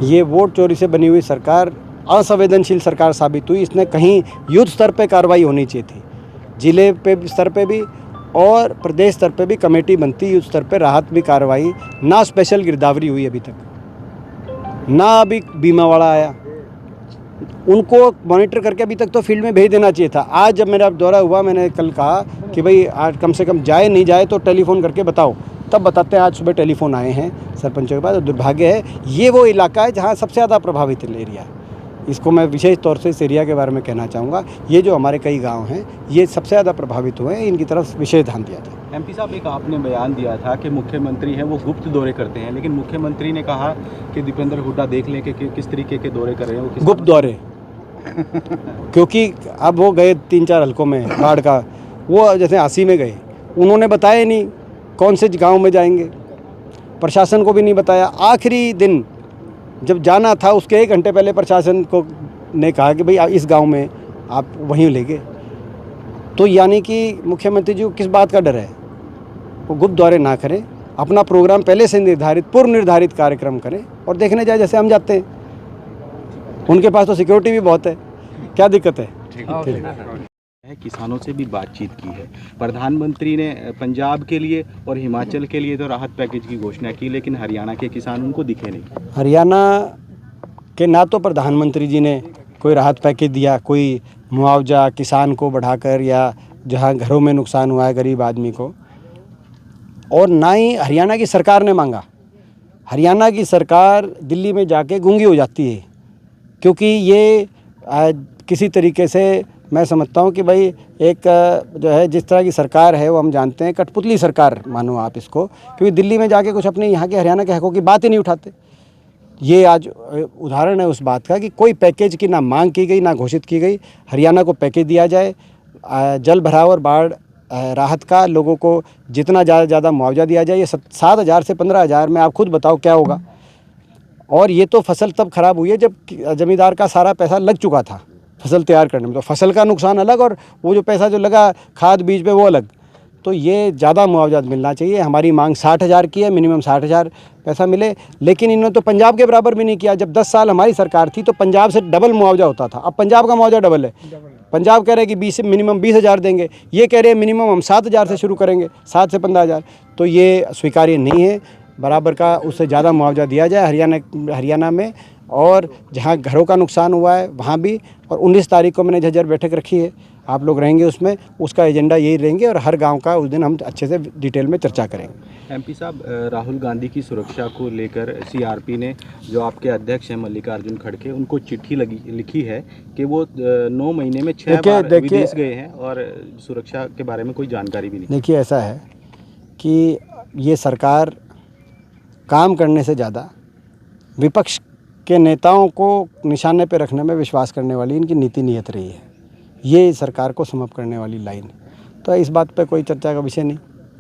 ये वोट चोरी से बनी हुई सरकार असंवेदनशील सरकार साबित हुई। इसने कहीं युद्ध स्तर पे कार्रवाई होनी चाहिए थी, जिले पे स्तर पे भी और प्रदेश स्तर पे भी कमेटी बनती, युद्ध स्तर पे राहत भी कार्रवाई ना, स्पेशल गिरदावरी हुई अभी तक ना, अभी बीमा वाला आया, उनको मॉनिटर करके अभी तक तो फील्ड में भेज देना चाहिए था। आज जब मेरा दौरा हुआ, मैंने कल कहा कि भाई आज कम से कम जाए नहीं जाए तो टेलीफोन करके बताओ, तब बताते हैं। आज सुबह टेलीफोन आए हैं सरपंचों के पास। दुर्भाग्य है, ये वो इलाका है जहाँ सबसे ज़्यादा प्रभावित एरिया है। इसको मैं विशेष तौर से इस एरिया के बारे में कहना चाहूँगा। ये जो हमारे कई गांव हैं, ये सबसे ज़्यादा प्रभावित हुए हैं, इनकी तरफ विशेष ध्यान दिया था। एमपी साहब, एक आपने बयान दिया था कि मुख्यमंत्री हैं वो गुप्त दौरे करते हैं, लेकिन मुख्यमंत्री ने कहा कि दीपेंद्र हुड्डा देख लें कि किस तरीके के दौरे कर रहे हैं वो। गुप्त दौरे क्योंकि अब वो गए 3-4 हलकों में बाढ़ का, वो जैसे हासी में गए, उन्होंने बताया नहीं कौन से गांव में जाएंगे, प्रशासन को भी नहीं बताया। आखिरी दिन जब जाना था उसके 1 घंटे पहले प्रशासन को ने कहा कि भाई इस गांव में आप वहीं ले गए। तो यानी कि मुख्यमंत्री जी को किस बात का डर है? वो गुप्त दौरे ना करें, अपना प्रोग्राम पहले से निर्धारित, पूर्व निर्धारित कार्यक्रम करें और देखने जाए जैसे हम जाते हैं। उनके पास तो सिक्योरिटी भी बहुत है, क्या दिक्कत है? किसानों से भी बातचीत की है। प्रधानमंत्री ने पंजाब के लिए और हिमाचल के लिए तो राहत पैकेज की घोषणा की, लेकिन हरियाणा के किसान उनको दिखे नहीं। हरियाणा के ना तो प्रधानमंत्री जी ने कोई राहत पैकेज दिया, कोई मुआवजा किसान को बढ़ाकर, या जहां घरों में नुकसान हुआ है गरीब आदमी को, और ना ही हरियाणा की सरकार ने मांगा। हरियाणा की सरकार दिल्ली में जाके गूंगी हो जाती है, क्योंकि ये किसी तरीके से मैं समझता हूँ कि भाई एक जो है जिस तरह की सरकार है वो हम जानते हैं, कठपुतली सरकार मानो आप इसको, क्योंकि दिल्ली में जाके कुछ अपने यहाँ के हरियाणा के हकों की बात ही नहीं उठाते। ये आज उदाहरण है उस बात का कि कोई पैकेज की ना मांग की गई, ना घोषित की गई। हरियाणा को पैकेज दिया जाए, जल भराव और बाढ़ राहत का लोगों को जितना ज़्यादा मुआवजा दिया जाए। ये 7,000 से 15,000 में आप खुद बताओ क्या होगा। और ये तो फसल तब ख़राब हुई है जब ज़मींदार का सारा पैसा लग चुका था फसल तैयार करने में, तो फसल का नुकसान अलग और वो जो पैसा जो लगा खाद बीज पे वो अलग। तो ये ज़्यादा मुआवजा मिलना चाहिए। हमारी मांग 60,000 की है, मिनिमम 60,000 पैसा मिले, लेकिन इन्होंने तो पंजाब के बराबर भी नहीं किया। जब 10 साल हमारी सरकार थी तो पंजाब से डबल मुआवजा होता था, अब पंजाब का मुआवजा डबल है। पंजाब कह रहे हैं कि मिनिमम 20,000 देंगे, ये कह रहे हैं मिनिमम हम 7,000 से शुरू करेंगे, 7 से 15,000। तो ये स्वीकार्य नहीं है। बराबर का उससे ज़्यादा मुआवजा दिया जाए हरियाणा में, और जहाँ घरों का नुकसान हुआ है वहाँ भी। और 19 तारीख को मैंने झज्जर बैठक रखी है, आप लोग रहेंगे उसमें, उसका एजेंडा यही रहेंगे, और हर गांव का उस दिन हम अच्छे से डिटेल में चर्चा करेंगे। एमपी साहब, राहुल गांधी की सुरक्षा को लेकर सीआरपी ने, जो आपके अध्यक्ष हैं मल्लिकार्जुन खड़गे, उनको चिट्ठी लिखी है कि वो 9 महीने में 6 बार विदेश गए हैं और सुरक्षा के बारे में कोई जानकारी भी नहीं। देखिए, ऐसा है कि ये सरकार काम करने से ज़्यादा विपक्ष के नेताओं को निशाने पर रखने में विश्वास करने वाली इनकी नीति नियत रही है। ये सरकार को समाप्त करने वाली लाइन, तो इस बात पे कोई चर्चा का विषय नहीं।